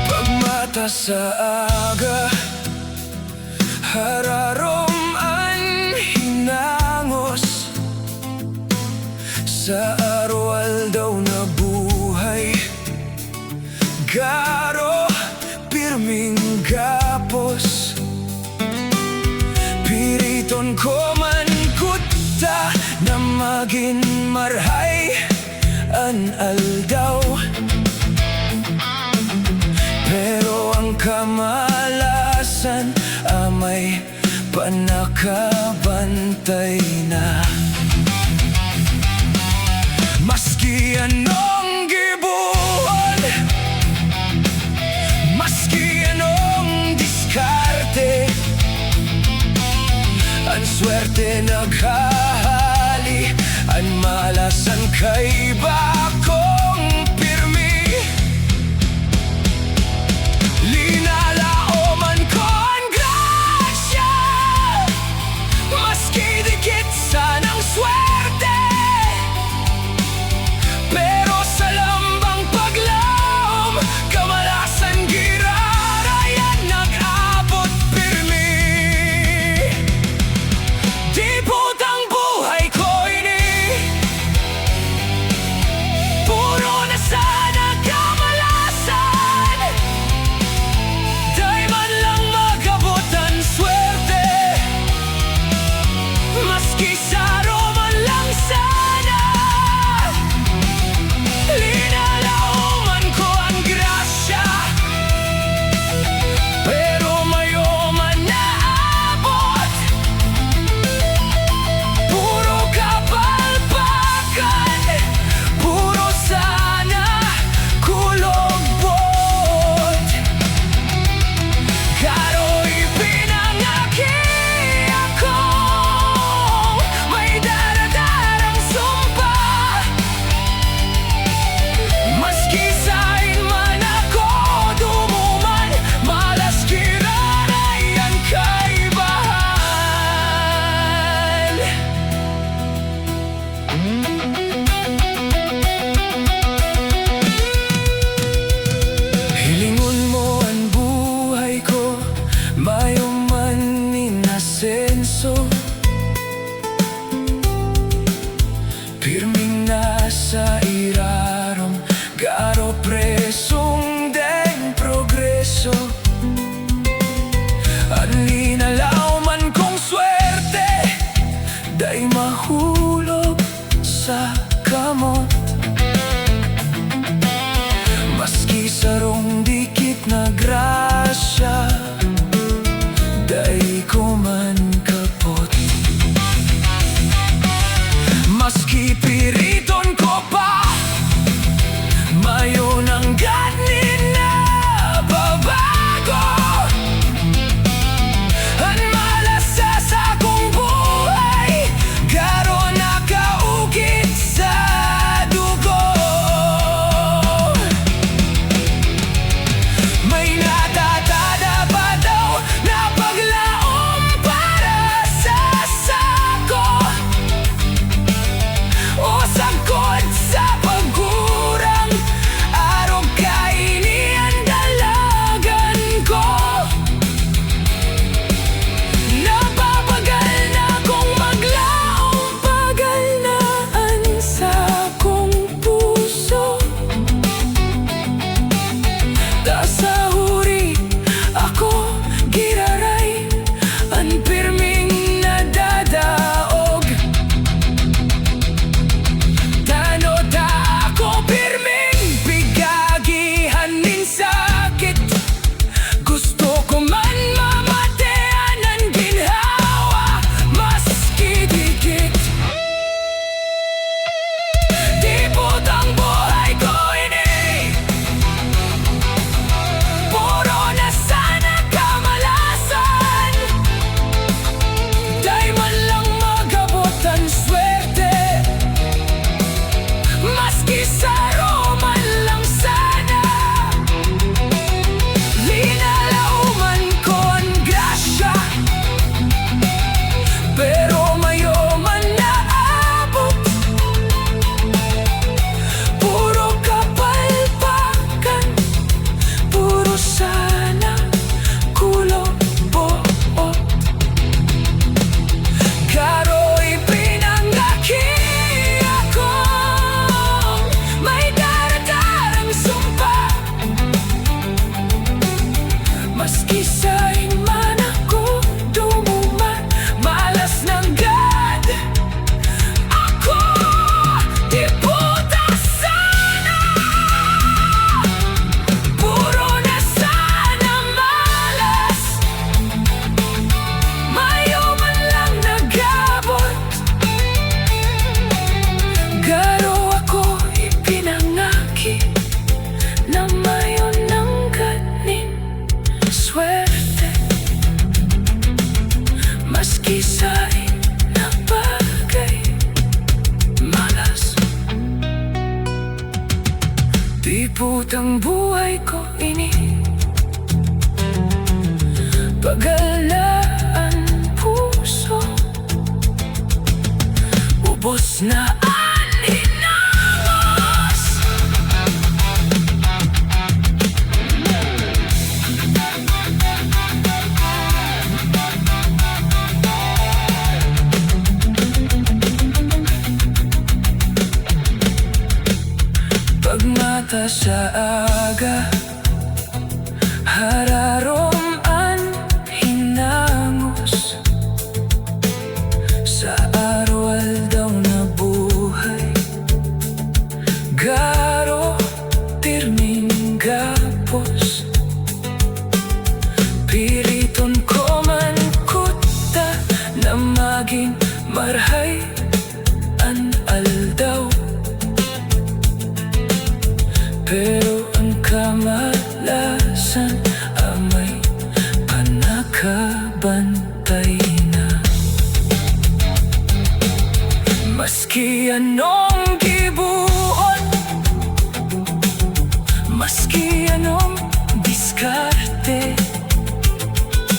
Pagmata sa aga, hararom ang hinangos sa aroaldaw na buhay. Garo, pirming gapos, Pirìton ko man kudta na magin marhay, aldaw. Pero ang kamà-lasan, amay nakabantay na. Maski anong gibuhon, maski anong diskarte, ang swerte naghahali, ang malasan kaiba kong pirmi. Linalà oman ko ang grasya, maski dikit sa ng swerte. Pero sa lambang paglaom, kamà-lasan girarayan, nag-aabot pirmi. Diputang buhay ko ini, puro na sana kamà-lasan. Day man lang mag-abot ang swerte, maski sa aroman lang sana. Linalà oman ko ang grasya, pero may oman na-àbot. Puro kapalpakan, puro sana kulogbot. Garo'y pinangaki ako, may dara-darang sumpa. Maski sa'in man ako dumuman, malas kirarayan kaibahan. Hilingon mo ang buhay ko, mayuman inasenso. Pirming nasa irarom, Garo presong den progreso. At linalaw man kong swerte, day mahulog sa kamot. Maski sarong dikit na grasya, day ko man kapot. Maski Pirìton ko pa, mayon ang ganin na babago. Ang malasa sa akong buhay, Garo nakaugit sa dugo. May natatada pa daw na paglaom, dalisay na bagay, malas. Diputang buhay ko ini, pagalaan puso, ubos na hinangos. Pagmata sa aga, hararom hinangos. Sa aroaldaw na buhay, Garo, pirming gapos. Pirìton ko man kudta, na magin marhay, aldaw. Pero ang kamà-lasan, amay, nakabantay na. Maski anong